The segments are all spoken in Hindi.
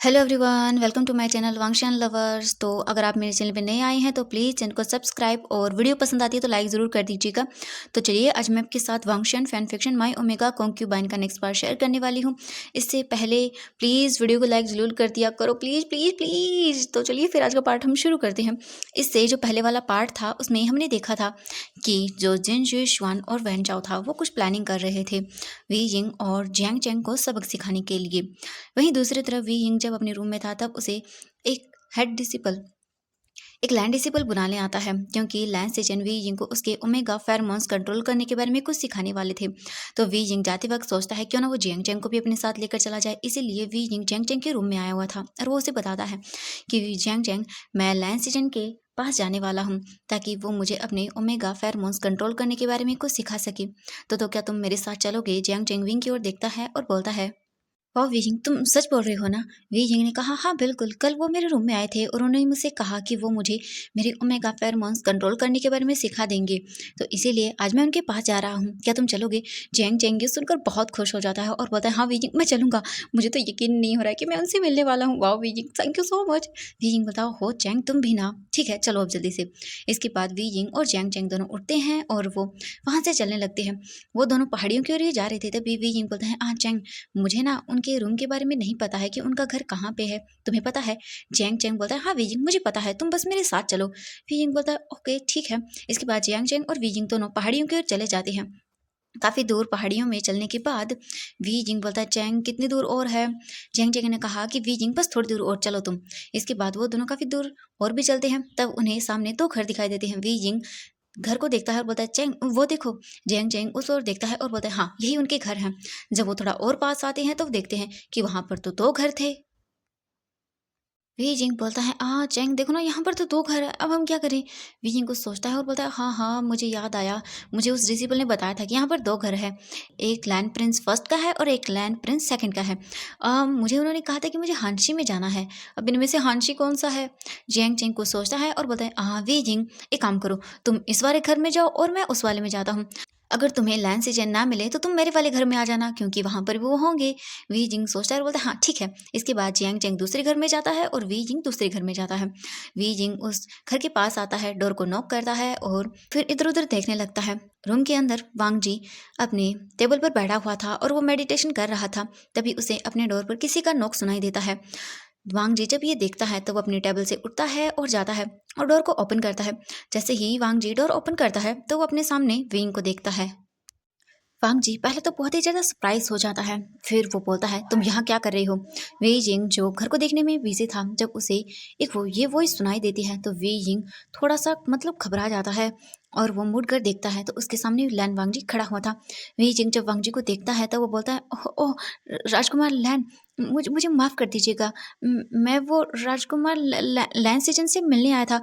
Hello everyone, welcome to my channel Wangshan lovers. तो अगर आप मेरे चैनल पे नए आए हैं तो प्लीज़ चैनल को सब्सक्राइब और वीडियो पसंद आती है तो लाइक ज़रूर कर दीजिएगा। तो चलिए आज मैं आपके साथ वांगशान फैन फिक्शन माय ओमेगा कॉन्क्यूबाइन का नेक्स्ट पार्ट शेयर करने वाली हूँ। इससे पहले प्लीज़ वीडियो को लाइक ज़रूर कर दिया करो, प्लीज़ प्लीज़ प्लीज़। तो चलिए फिर आज का पार्ट हम शुरू करते हैं। इससे जो पहले वाला पार्ट था उसमें हमने देखा था कि जो जिन जुई शुआन और वैन चाओ था वो कुछ प्लानिंग कर रहे थे वी यिंग और जियांग चैंग को सबक सिखाने के लिए। वहीं दूसरी तरफ वी यिंग जब अपने रूम में था तब उसे एक हेड डिसिपल एक लैंड डिसिपल बुलाने आता है, क्योंकि लैंड सेजन वी यिंग को उसके ओमेगा फेरोमोन्स कंट्रोल करने के बारे में कुछ सिखाने वाले थे। तो वी यिंग जाते वक्त सोचता है क्यों ना वो जियांग चैंग को भी अपने साथ लेकर चला जाए। इसीलिए वी यिंग जियांग चैंग के रूम में आया हुआ था और वो उसे बताता है कि जियांग चैंग, मैं लैंड सेजन के पास जाने वाला हूँ ताकि वो मुझे अपने ओमेगा फेरोमोन्स कंट्रोल करने के बारे में कुछ सिखा सके। तो क्या तुम मेरे साथ चलोगे? जियांग चैंग विंग की ओर देखता है और बोलता है, वाह वीइंग, तुम सच बोल रहे हो ना? वीइंग ने कहा, हाँ बिल्कुल, कल वो मेरे रूम में आए थे और उन्होंने मुझसे कहा कि वो मुझे मेरे ओमेगा फेरोमोन्स कंट्रोल करने के बारे में सिखा देंगे। तो इसीलिए आज मैं उनके पास जा रहा हूँ, क्या तुम चलोगे? जेंग जेंग ये सुनकर बहुत खुश हो जाता है और बोलता है, हाँ वीइंग, मैं चलूंगा। मुझे तो यकीन नहीं हो रहा है कि मैं उनसे मिलने वाला हूँ। वाह weighing, thank you so much. Weighing बताओ, हो चैंग तुम भी ना? ठीक है, चलो अब जल्दी से। इसके बाद वीइंग और जैंग चैंग दोनों उठते हैं और वो वहां से चलने लगते हैं। वो दोनों पहाड़ियों की ओर ही जा रहे थे तभी वीइंग बोलता है, हाँ चैंग, मुझे ना उनके रूम के बारे में नहीं पता है कि उनका घर कहाँ पे है, तुम्हें पता है? जैंग चैंग बोलता है, हाँ वीजिंग, मुझे पता है, तुम बस मेरे साथ चलो। वीजिंग बोलता है, ओके ठीक है। इसके बाद जैंग चैंग और वीजिंग दोनों पहाड़ियों की ओर चले जाते हैं। काफी दूर पहाड़ियों में चलने के बाद वीजिंग बोलता है, चैंग कितनी दूर और है? जैंग चैंग ने कहा कि वीजिंग बस थोड़ी दूर और चलो तुम। इसके बाद वो दोनों काफी दूर और भी चलते हैं, तब उन्हें सामने दो घर दिखाई देते हैं। वीजिंग घर को देखता है और बोलता है, चैंग वो देखो। जैंग चैंग उस ओर देखता है और बोलता है, हाँ यही उनके घर हैं। जब वो थोड़ा और पास आते हैं तो देखते हैं कि वहां पर तो दो घर थे। वीजिंग बोलता है, चैंग देखो ना, यहाँ पर तो दो घर है, अब हम क्या करें? वीजिंग कुछ सोचता है और बोलता है, हाँ हाँ मुझे याद आया, मुझे उस डिसिपल ने बताया था कि यहाँ पर दो घर है। एक लैंड प्रिंस फर्स्ट का है और एक लैंड प्रिंस सेकंड का है। मुझे उन्होंने कहा था कि मुझे हांशी में जाना है, अब इनमें से हांशी कौन सा है? जैंग चैंग कुछ सोचता है और बोलता है, वीजिंग एक काम करो, तुम इस वाले घर में जाओ और मैं उस वाले में जाता हूँ। अगर तुम्हें लैंड सीजन ना मिले तो तुम मेरे वाले घर में आ जाना, क्योंकि वहां पर भी वो होंगे। वी जिंग सोचता है और बोलता है, हाँ ठीक है। इसके बाद जियांग चैंग दूसरे घर में जाता है और वी जिंग दूसरे घर में जाता है। वी जिंग उस घर के पास आता है, डोर को नॉक करता है और फिर इधर उधर देखने लगता है। रूम के अंदर वांग जी अपने टेबल पर बैठा हुआ था और वो मेडिटेशन कर रहा था। तभी उसे अपने डोर पर किसी का नॉक सुनाई देता है। वांग जी जब ये देखता है तो वो अपनी टेबल से उठता है और जाता है और डोर को ओपन करता है। जैसे ही वांग जी डोर ओपन करता है तो वो अपने सामने विंग को देखता है। वांग जी पहले तो बहुत ही ज़्यादा सरप्राइज हो जाता है। फिर वो बोलता है, तुम यहाँ क्या कर रही हो? वे जिंग जो घर को देखने में बिजी था, जब उसे एक वो ये वॉइस सुनाई देती है तो वे जिंग थोड़ा सा मतलब घबरा जाता है और वो मुड़ कर देखता है तो उसके सामने लैन वांग जी खड़ा हुआ था। वे जिंग जब वांग जी को देखता है तो वो बोलता है, ओह ओह, राजकुमार लैन, मुझे मुझे माफ़ कर दीजिएगा। मैं वो राजकुमार लैन सेजन से मिलने आया था।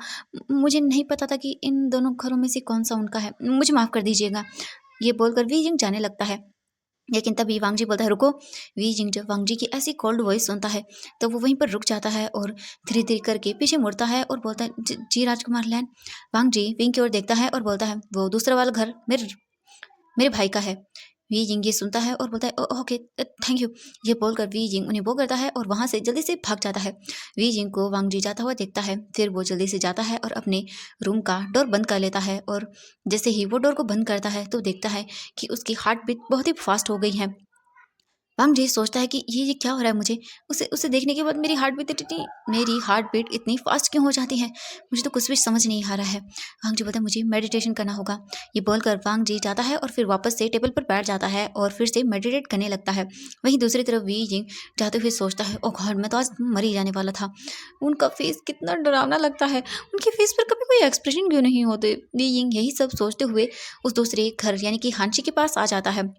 मुझे नहीं पता था कि इन दोनों घरों में से कौन सा उनका है, मुझे माफ़ कर दीजिएगा। ये बोलकर वी जिंग जाने लगता है। लेकिन तभी वांग जी बोलता है, रुको। वी जिंग जब वांग जी की ऐसी कोल्ड वॉइस सुनता है तो वो वहीं पर रुक जाता है और धीरे धीरे करके पीछे मुड़ता है और बोलता है, जी राजकुमार लैन। वांग जी विंग की ओर देखता है और बोलता है, वो दूसरा वाला घर मेरे मेरे भाई का है। वी जिंग ये सुनता है और बोलता है, ओके थैंक यू। ये बोलकर वी जिंग उन्हें वो करता है और वहां से जल्दी से भाग जाता है। वी जिंग को वांग जी जाता हुआ देखता है, फिर वो जल्दी से जाता है और अपने रूम का डोर बंद कर लेता है और जैसे ही वो डोर को बंद करता है तो देखता है कि उसकी हार्ट बीट बहुत ही फास्ट हो गई है। वांग जी सोचता है कि ये क्या हो रहा है मुझे? उसे उसे देखने के बाद मेरी हार्ट बीट इतनी फास्ट क्यों हो जाती है? मुझे तो कुछ भी समझ नहीं आ रहा है। वांग जी बोलता है, मुझे मेडिटेशन करना होगा। ये बोलकर वांग जी जाता है और फिर वापस से टेबल पर बैठ जाता है और फिर से मेडिटेट करने लगता है। वहीं दूसरी तरफ वी जिंग जाते हुए सोचता है, ओ गॉड, मैं तो आज मर ही जाने वाला था। उनका फेस कितना डरावना लगता है, उनके फेस पर कभी कोई एक्सप्रेशन क्यों नहीं होते? वी जिंग यही सब सोचते हुए उस दूसरे घर यानी कि हांची के पास आ जाता है।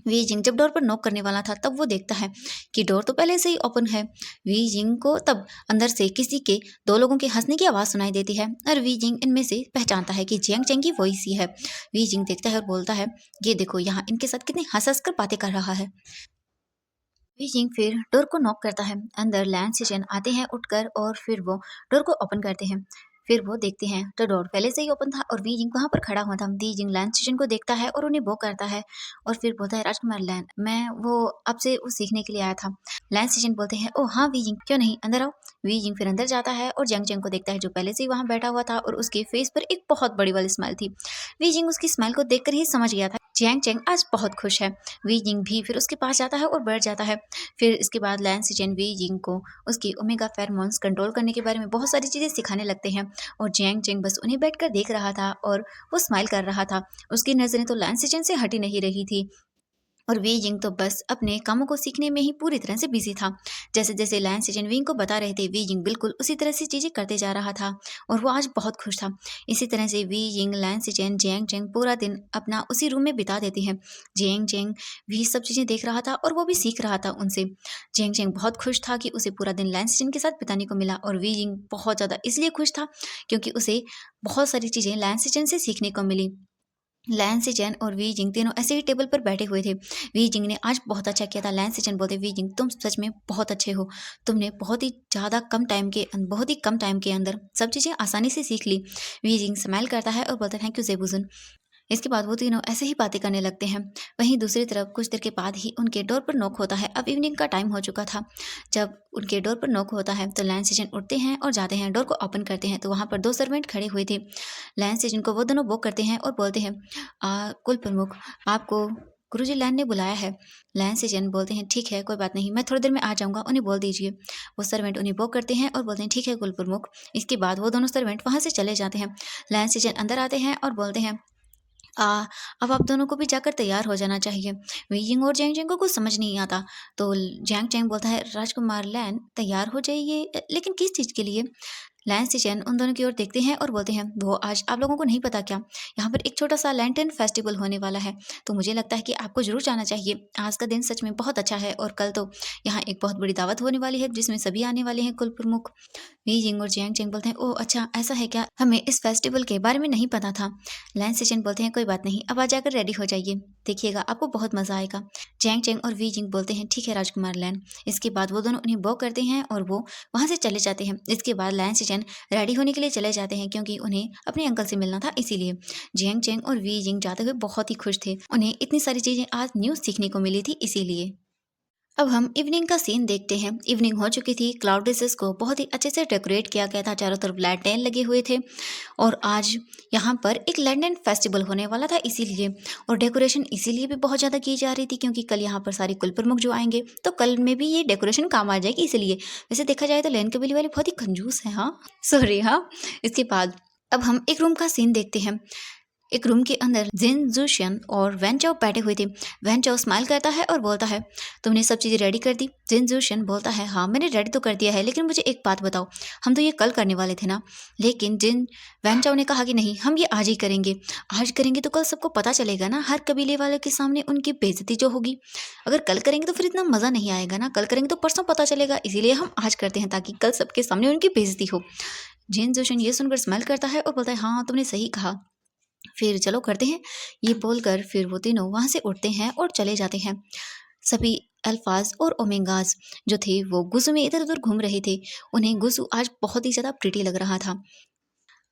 वी जिंग जब डोर पर नॉक करने वाला था तब वो देखता है कि डोर तो पहले से ही ओपन है। वी जिंग को तब अंदर से किसी के दो लोगों के हंसने की आवाज़ सुनाई देती है और वी जिंग इनमें से पहचानता है कि जियांग चैंग की वॉइस ही है। वी जिंग देखता है और बोलता है, ये देखो यहाँ इनके साथ कितनी हंस हंस कर बातें कर रहा है। वी जिंग फिर डोर को नॉक करता है। अंदर लैंड सेजन आते हैं उठकर और फिर वो डोर को ओपन करते हैं। फिर वो देखते हैं तो डोर पहले से ही ओपन था और वी जिंग वहाँ पर खड़ा हुआ था। वी जिंग लैन सेजन को देखता है और उन्हें वो करता है और फिर बोलता है, राजकुमार लैन, मैं वो आपसे वो सीखने के लिए आया था। लैन सेजन बोलते हैं, ओ हाँ वी जिंग, क्यों नहीं, अंदर आओ। वी जिंग फिर अंदर जाता है और जंग जंग को देखता है जो पहले से ही वहाँ बैठा हुआ था और उसके फेस पर एक बहुत बड़ी वाली स्माइल थी। वी जिंग उसकी स्माइल को देखकर ही समझ गया था जैंग चैंग आज बहुत खुश है। वी जिंग भी फिर उसके पास जाता है और बैठ जाता है। फिर इसके बाद लैन सेजन वी जिंग को उसकी ओमेगा फेरोमोन्स कंट्रोल करने के बारे में बहुत सारी चीजें सिखाने लगते हैं और जैंग चैंग बस उन्हें बैठकर देख रहा था और वो स्माइल कर रहा था। उसकी नजरें तो लैन सेजन से हटी नहीं रही थी और वी जिंग तो बस अपने कामों को सीखने में ही पूरी तरह से बिजी था। जैसे जैसे लैन सेजन विंग को बता रहे थे, वी जिंग बिल्कुल उसी तरह से चीजें करते जा रहा था और वो आज बहुत खुश था। इसी तरह से Wei Ying, Lan Zhan, Jiang Cheng पूरा दिन अपना उसी रूम में बिता देती हैं। जियांग चेंग भी सब चीजें देख रहा था और वो भी सीख रहा था उनसे। जियांग चेंग बहुत खुश था कि उसे पूरा दिन लैन सेजन के साथ बिताने को मिला और वी जिंग बहुत ज्यादा इसलिए खुश था क्योंकि उसे बहुत सारी चीजें लैन सेजन से सीखने को मिली। लैन सेजन और वी जिंग तीनों ऐसे ही टेबल पर बैठे हुए थे। वी जिंग ने आज बहुत अच्छा किया था। लैन सेजन बोलते, वी जिंग तुम सच में बहुत अच्छे हो। तुमने बहुत ही कम टाइम के अंदर सब चीज़ें आसानी से सीख ली। वी जिंग स्माइल करता है और बोलता है, थैंक यू जेबुजुन। इसके बाद वो तीनों ऐसे ही बातें करने लगते हैं। वहीं दूसरी तरफ कुछ देर के बाद ही उनके डोर पर नॉक होता है। अब इवनिंग का टाइम हो चुका था। जब उनके डोर पर नॉक होता है तो लैन सेजन उठते हैं और जाते हैं, डोर को ओपन करते हैं तो वहाँ पर दो सर्वेंट खड़े हुए थे। लैन सेजन को वो दोनों वो करते हैं और बोलते हैं, कुल प्रमुख, आपको गुरुजी लैन ने बुलाया है। लैन सेजन बोलते हैं, ठीक है कोई बात नहीं, मैं थोड़ी देर में आ जाऊंगा, उन्हें बोल दीजिए। वो सर्वेंट उन्हें वो करते हैं और बोलते हैं, ठीक है कुल प्रमुख। इसके बाद वो दोनों सर्वेंट वहाँ से चले जाते हैं। लैन सेजन अंदर आते हैं और बोलते हैं, अब आप दोनों को भी जाकर तैयार हो जाना चाहिए। वी जिंग और जैंग जैंग को कुछ समझ नहीं आता तो जैंग चैंग बोलता है, राजकुमार लैन तैयार हो जाइए, लेकिन किस चीज़ के लिए। लैन सेजन उन दोनों की ओर देखते हैं और बोलते हैं, वो आज आप लोगों को नहीं पता क्या, यहाँ पर एक छोटा सा लैंटर्न फेस्टिवल होने वाला है, तो मुझे लगता है कि आपको जरूर जाना चाहिए। आज का दिन सच में बहुत अच्छा है और कल तो यहाँ एक बहुत बड़ी दावत होने वाली है जिसमें सभी आने वाले हैं कुल प्रमुख। वी जिंग और जैंग चैंग बोलते हैं, ओह अच्छा ऐसा है क्या, हमें इस फेस्टिवल के बारे में नहीं पता था। लैन सेजन बोलते हैं, कोई बात नहीं, अब आ जाकर रेडी हो जाइए, देखिएगा आपको बहुत मजा आएगा। जैंग चैंग और वी जिंग बोलते हैं, ठीक है राजकुमार लैन। इसके बाद वो दोनों उन्हें बो करते हैं और वो वहाँ से चले जाते हैं। इसके बाद लैन सेजन रेडी होने के लिए चले जाते हैं क्योंकि उन्हें अपने अंकल से मिलना था इसीलिए। जियांग चेंग और वी जिंग जाते हुए बहुत ही खुश थे, उन्हें इतनी सारी चीजें आज न्यूज सीखने को मिली थी इसीलिए। अब हम इवनिंग का सीन देखते हैं। इवनिंग हो चुकी थी, क्लाउड बेसिस को बहुत ही अच्छे से डेकोरेट किया गया था, चारों तरफ लैंटर्न लगे हुए थे और आज यहाँ पर एक लैंटर्न फेस्टिवल होने वाला था इसीलिए। और डेकोरेशन इसीलिए भी बहुत ज़्यादा की जा रही थी क्योंकि कल यहाँ पर सारे कुल प्रमुख जो आएंगे तो कल में भी ये डेकोरेशन काम आ जाएगी इसीलिए। वैसे देखा जाए तो लैन कबीले वाले बहुत ही कंजूस हैं, हाँ सॉरी हाँ। इसके बाद अब हम एक रूम का सीन देखते हैं। एक रूम के अंदर जिन जूशियन और वैन चाओ बैठे हुए थे। वैन चाओ स्माइल करता है और बोलता है, तुमने सब चीज़ें रेडी कर दी। जिन जूशियन बोलता है, हाँ मैंने रेडी तो कर दिया है, लेकिन मुझे एक बात बताओ, हम तो ये कल करने वाले थे ना। लेकिन जिन वैन चाओ ने कहा कि नहीं, हम ये आज ही करेंगे। आज करेंगे तो कल सबको पता चलेगा ना, हर कबीले वाले के सामने उनकी बेइज्जती जो होगी। अगर कल करेंगे तो फिर इतना मज़ा नहीं आएगा ना, कल करेंगे तो परसों पता चलेगा, इसीलिए हम आज करते हैं ताकि कल सबके सामने उनकी बेइज्जती हो। जिन जोशन ये सुनकर स्माइल करता है और बोलता है, हाँ तुमने सही कहा, फिर चलो करते हैं। ये बोलकर फिर वो तीनों वहां से उठते हैं और चले जाते हैं। सभी अल्फाज और ओमेगाज जो थे वो गुसु में इधर उधर घूम रहे थे। उन्हें गुसु आज बहुत ही ज़्यादा प्रिटी लग रहा था।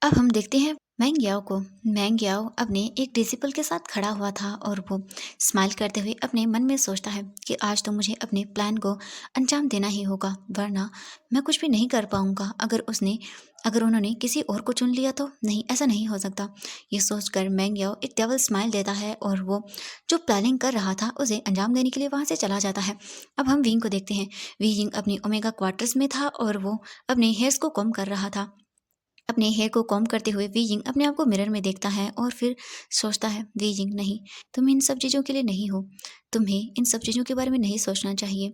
अब हम देखते हैं मैंग्याओ को। मैंग्याओ अपने एक डिसिपल के साथ खड़ा हुआ था और वो स्माइल करते हुए अपने मन में सोचता है कि आज तो मुझे अपने प्लान को अंजाम देना ही होगा, वरना मैं कुछ भी नहीं कर पाऊंगा। अगर उन्होंने किसी और को चुन लिया तो नहीं, ऐसा नहीं हो सकता। ये सोचकर मैंग्याओ एक डबल स्माइल देता है और वो जो प्लानिंग कर रहा था उसे अंजाम देने के लिए वहाँ से चला जाता है। अब हम विंग को देखते हैं। विंग अपनी ओमेगा क्वार्टर्स में था और वो अपने हेयर्स को कॉम्ब कर रहा था। अपने हेयर को कॉम्ब करते हुए वीजिंग अपने आप को मिरर में देखता है और फिर सोचता है, वीजिंग नहीं, तुम इन सब चीज़ों के लिए नहीं हो। तुम्हें इन सब चीज़ों के बारे में नहीं सोचना चाहिए।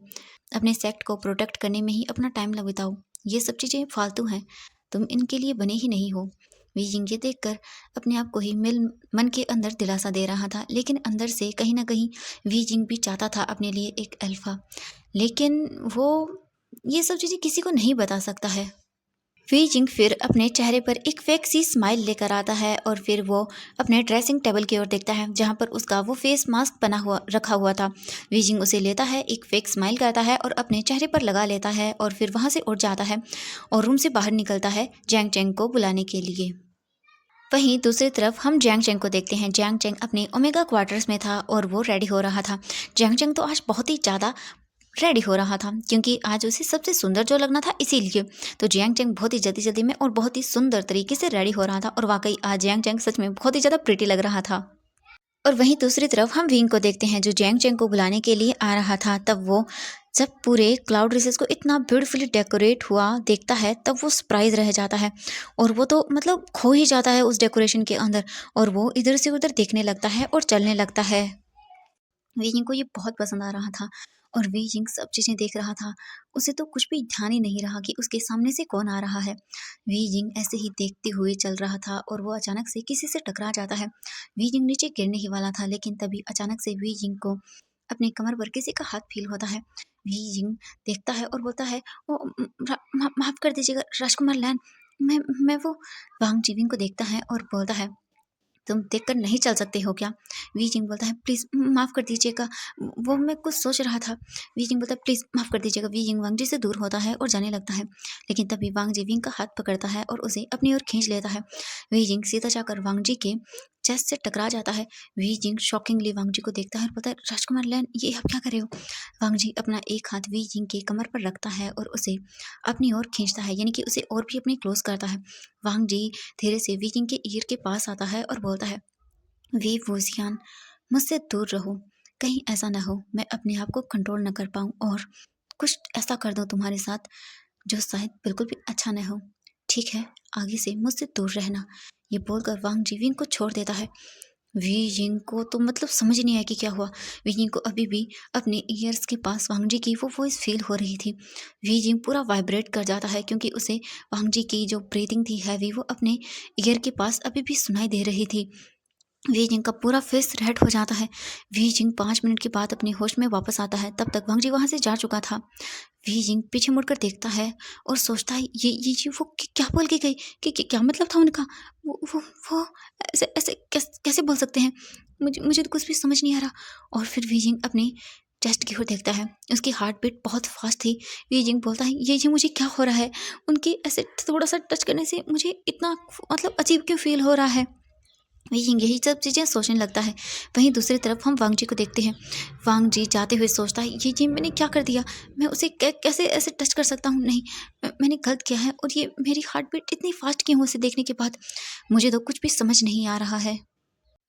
अपने सेक्ट को प्रोटेक्ट करने में ही अपना टाइम बिताओ। ये सब चीज़ें फालतू हैं, तुम इनके लिए बने ही नहीं हो। वीजिंग ये देखकर अपने आप को ही मन के अंदर दिलासा दे रहा था, लेकिन अंदर से कहीं ना कहीं वीजिंग भी चाहता था अपने लिए एक अल्फा, लेकिन वो ये सब चीज़ें किसी को नहीं बता सकता है। वी जिंग फिर अपने चेहरे पर एक फेक सी स्माइल लेकर आता है और फिर वो अपने ड्रेसिंग टेबल की ओर देखता है जहाँ पर उसका वो फेस मास्क बना हुआ रखा हुआ था। वी जिंग उसे लेता है, एक फेक स्माइल करता है और अपने चेहरे पर लगा लेता है और फिर वहाँ से उठ जाता है और रूम से बाहर निकलता है जैंग चैंग को बुलाने के लिए। वहीं दूसरी तरफ हम जैंग चैंग को देखते हैं। जैंग चैंग अपने ओमेगा क्वार्टर्स में था और वो रेडी हो रहा था। जैंग चैंग तो आज बहुत ही ज़्यादा रेडी हो रहा था क्योंकि आज उसे सबसे सुंदर जो लगना था इसीलिए। तो जियांग चैंग बहुत ही जल्दी जल्दी में और बहुत ही सुंदर तरीके से रेडी हो रहा था और वाकई आज जियांग चैंग सच में बहुत ही ज़्यादा प्रिटी लग रहा था। और वहीं दूसरी तरफ हम विंग को देखते हैं जो जियांग चैंग को बुलाने के लिए आ रहा था। तब वो जब पूरे क्लाउड रिसेस को इतना ब्यूटीफुली डेकोरेट हुआ देखता है तब वो सरप्राइज रह जाता है और वो तो मतलब खो ही जाता है उस डेकोरेशन के अंदर और वो इधर से उधर देखने लगता है और चलने लगता है। वीजिंग को ये बहुत पसंद आ रहा था और वीजिंग सब चीज़ें देख रहा था। उसे तो कुछ भी ध्यान ही नहीं रहा कि उसके सामने से कौन आ रहा है। वीजिंग ऐसे ही देखते हुए चल रहा था और वो अचानक से किसी से टकरा जाता है। वीजिंग नीचे गिरने ही वाला था लेकिन तभी अचानक से वीजिंग को अपने कमर पर किसी का हाथ फील होता है। वीजिंग देखता है और बोलता है, ओ माफ कर दीजिएगा राजकुमार लैन। मैं वो वांग जीविंग को देखता है और बोलता है, तुम देखकर नहीं चल सकते हो क्या? वी जिंग बोलता है, प्लीज़ माफ़ कर दीजिएगा, वो मैं कुछ सोच रहा था। वी जिंग बोलता है, प्लीज़ माफ़ कर दीजिएगा। वी जिंग वांग जी से दूर होता है और जाने लगता है लेकिन तभी वांग जी विंग का हाथ पकड़ता है और उसे अपनी ओर खींच लेता है। वी जिंग सीधा जाकर वांग जी के चेस्ट से टकरा जाता है। वी जिंग शॉकिंगली वांग जी को देखता है और बोलता है, राजकुमार लैन ये आप क्या कर रहे हो? वांग जी अपना एक हाथ वी जिंग के कमर पर रखता है और उसे अपनी ओर खींचता है यानी कि उसे और भी अपनी क्लोज करता है। वांग जी धीरे से वी जिंग के ईयर के पास आता है और बोलता है, वी वूजियान मुझसे दूर रहो, कहीं ऐसा ना हो मैं अपने आप को कंट्रोल न कर पाऊँ और कुछ ऐसा कर दूँ तुम्हारे साथ जो शायद बिल्कुल भी अच्छा न हो। ठीक है, आगे से मुझसे दूर रहना। ये बोलकर वांग जीविंग को छोड़ देता है। वी जिंग को तो मतलब समझ नहीं आया कि क्या हुआ। वी जिंग को अभी भी अपने ईयर्स के पास वांग जी की वो वॉइस फील हो रही थी। वी जिंग पूरा वाइब्रेट कर जाता है क्योंकि उसे वांग जी की जो ब्रीथिंग थी हैवी वो अपने ईयर के पास अभी भी सुनाई दे रही थी। वी जिंग का पूरा फेस रेड हो जाता है। वी जिंग 5 मिनट के बाद अपने होश में वापस आता है। तब तक वांग जी वहाँ से जा चुका था। वी जिंग पीछे मुड़कर देखता है और सोचता है ये जी वो क्या बोल के गई कि क्या मतलब था उनका? वो ऐसे ऐसे कैसे बोल सकते हैं? मुझे तो कुछ भी समझ नहीं आ रहा। और फिर वी जिंग अपने चेस्ट की ओर देखता है। उसकी हार्ट बीट बहुत फास्ट थी। वी जिंग बोलता है, ये जी मुझे क्या हो रहा है? उनकी ऐसे थोड़ा-सा टच करने से मुझे इतना मतलब अजीब क्यों फ़ील हो रहा है? यही सब चीज़ें सोचने लगता है। वहीं दूसरी तरफ हम वांग जी को देखते हैं। वांग जी जाते हुए सोचता है, ये जी मैंने क्या कर दिया? मैं उसे कैसे ऐसे टच कर सकता हूँ? नहीं, मैंने गलत किया है और ये मेरी हार्ट बीट इतनी फास्ट क्यों हो उसे देखने के बाद? मुझे तो कुछ भी समझ नहीं आ रहा है।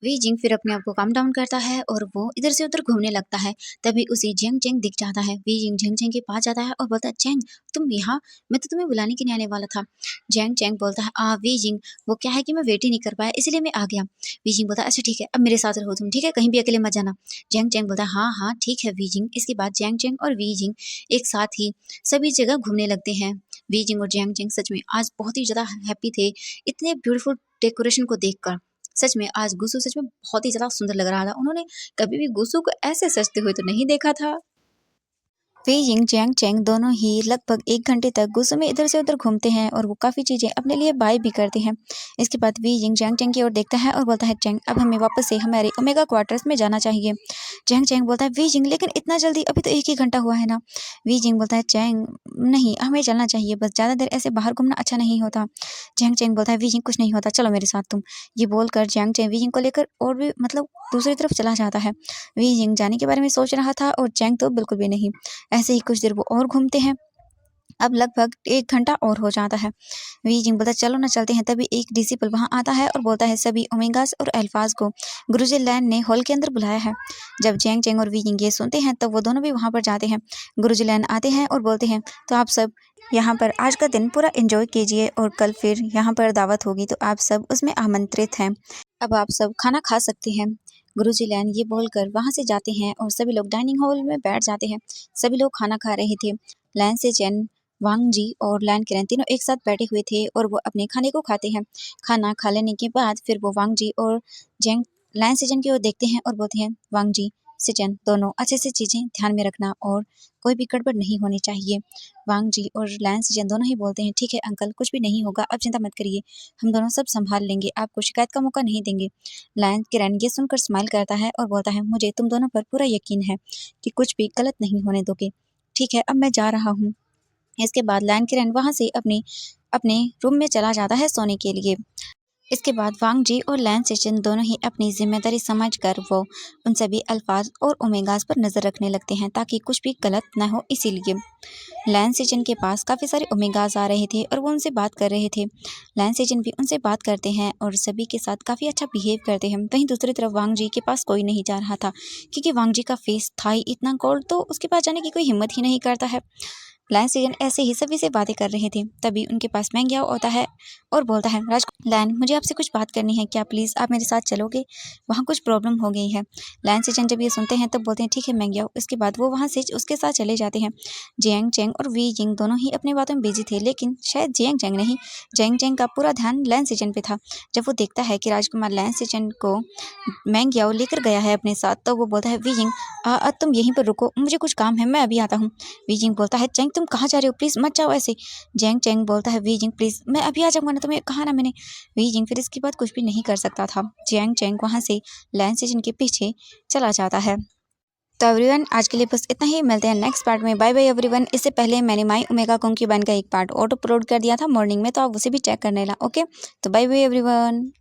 वी जिंग फिर अपने आप को काम डाउन करता है और वो इधर से उधर घूमने लगता है। तभी उसे जेंग जेंग दिख जाता है। वी जिंग जेंग जेंग के पास जाता है और बोलता है, जेंग तुम यहाँ? मैं तो तुम्हें बुलाने के लिए आने वाला था। जेंग जेंग बोलता है, वी जिंग वो क्या है कि मैं वेट ही नहीं कर पाया इसलिए मैं आ गया। वी जिंग बोलता है, अच्छा ठीक है अब मेरे साथ रहो तुम, ठीक है कहीं भी अकेले मत जाना। जेंग जेंग बोलता है, हाँ हाँ ठीक है वी जिंग। इसके बाद जेंग जेंग और वी जिंग एक साथ ही सभी जगह घूमने लगते हैं। वी जिंग और जेंग जेंग सच में आज बहुत ही ज़्यादा हैप्पी थे इतने ब्यूटीफुल डेकोरेशन को देखकर। सच में आज गुस्सू सच में बहुत ही ज़्यादा सुंदर लग रहा था। उन्होंने कभी भी गुस्सू को ऐसे सजते हुए तो नहीं देखा था। वे यिंग जियांग चेंग दोनों ही लगभग 1 घंटे तक गुस्सू में इधर से उधर घूमते हैं और वो काफ़ी चीज़ें अपने लिए बाय भी करते हैं। इसके बाद वी यिंग जियांग चेंग की ओर देखता है और बोलता है, चेंग अब हमें वापस से हमारे ओमेगा क्वार्टर्स में जाना चाहिए। जियांग चेंग बोलता है, वी जिंग लेकिन इतना जल्दी, अभी तो 1 ही घंटा हुआ है ना। वी जिंग बोलता है, चेंग नहीं हमें चलना चाहिए, बस ज़्यादा देर ऐसे बाहर घूमना अच्छा नहीं होता। जियांग चेंग बोलता है, वी जिंग कुछ नहीं होता, चलो मेरे साथ तुम। ये बोलकर जियांग चेंग वी जिंग को लेकर और भी मतलब दूसरी तरफ चला जाता है। वी जिंग जाने के बारे में सोच रहा था और चेंग तो बिल्कुल भी नहीं। ऐसे ही कुछ देर वो और घूमते हैं। अब लगभग 1 घंटा और हो जाता है। वी जिंग बोलता है, चलो ना चलते हैं। तभी एक डिसिपल वहाँ आता है और बोलता है, सभी ओमेगास और अल्फाज को गुरुजी लैन ने हॉल के अंदर बुलाया है। जब जैंग चेंग और वी जिंग ये सुनते हैं तब वो दोनों भी वहाँ पर जाते हैं। गुरुजी लैन आते हैं और बोलते हैं, तो आप सब यहाँ पर आज का दिन पूरा एंजॉय कीजिए और कल फिर यहाँ पर दावत होगी तो आप सब उसमें आमंत्रित हैं। अब आप सब खाना खा सकते हैं। गुरुजी लैन ये बोलकर वहाँ से जाते हैं और सभी लोग डाइनिंग हॉल में बैठ जाते हैं। सभी लोग खाना खा रहे थे। लैन से चैन, वांग जी और लैन किरण तीनों एक साथ बैठे हुए थे और वो अपने खाने को खाते हैं। खाना खा लेने के बाद फिर वो वांग जी और जेंग लैन सेजन की ओर देखते हैं और बोलते हैं, वांग जी सिजन दोनों अच्छे से चीज़ें ध्यान में रखना और कोई भी गड़बड़ नहीं होनी चाहिए। वांग जी और लैन सिजन दोनों ही बोलते हैं, ठीक है अंकल, कुछ भी नहीं होगा, आप चिंता मत करिए, हम दोनों सब संभाल लेंगे, आपको शिकायत का मौका नहीं देंगे। लैन किरण ये सुनकर स्माइल करता है और बोलता है, मुझे तुम दोनों पर पूरा यकीन है कि कुछ भी गलत नहीं होने दोगे। ठीक है, अब मैं जा रहा हूँ। इसके बाद लैन किरण वहाँ से अपने अपने रूम में चला जाता है सोने के लिए। इसके बाद वांग जी और लैन सेचन दोनों ही अपनी जिम्मेदारी समझकर वो उन सभी अल्फाज और ओमेगास पर नज़र रखने लगते हैं ताकि कुछ भी गलत न हो। इसीलिए लैन सेचन के पास काफ़ी सारे ओमेगास आ रहे थे और वो उनसे बात कर रहे थे। लैन सेचन भी उनसे बात करते हैं और सभी के साथ काफ़ी अच्छा बिहेव करते हैं। वहीं दूसरी तरफ वांग जी के पास कोई नहीं जा रहा था क्योंकि वांग जी का फेस था ही इतना गोल्ड, तो उसके पास जाने की कोई हिम्मत ही नहीं करता है। लैन सेजन ऐसे ही सभी से बातें कर रहे थे, तभी उनके पास मैंग्याओ आता है और बोलता है, राज लैन, मुझे आपसे कुछ बात करनी है, क्या प्लीज़ आप मेरे साथ चलोगे? वहाँ कुछ प्रॉब्लम हो गई है। लैन सेजन जब ये सुनते हैं तब बोलते हैं, ठीक है मैंग्याओ। इसके बाद वो वहाँ से उसके साथ चले जाते हैं। जियांग चैंग और वी यिंग दोनों ही अपनी बातों में बिजी थे, लेकिन शायद जियांग चैंग नहीं, जियांग चैंग का पूरा ध्यान लैन सेजन पे था। जब वो देखता है कि राजकुमार लैन सेजन को मैंग्याओ लेकर गया है अपने साथ, तो वो बोलता है, वी यिंग तुम यहीं पर रुको, मुझे कुछ काम है, मैं अभी आता हूँ। वी जिंग बोलता है, चैंग तुम कहाँ जा रहे हो, प्लीज़ मत जाओ ऐसे। जैंग चैंग बोलता है, वी जिंग प्लीज़ मैं अभी आ जाऊँगा ना, तुम्हें कहा ना मैंने। वी जिंग फिर इसके बाद कुछ भी नहीं कर सकता था। जैंग चैंग वहाँ से लैन सेजन के पीछे चला जाता है। तो एवरीवन आज के लिए बस इतना ही, मिलते हैं नेक्स्ट पार्ट में। Bye bye everyone. इससे पहले मैंने माई ओमेगा कंक्यूबाइन का एक पार्ट ऑटो अपलोड कर दिया था मॉर्निंग में, तो आप उसे भी चेक कर लेना। ओके, तो बाय बाय एवरीवन।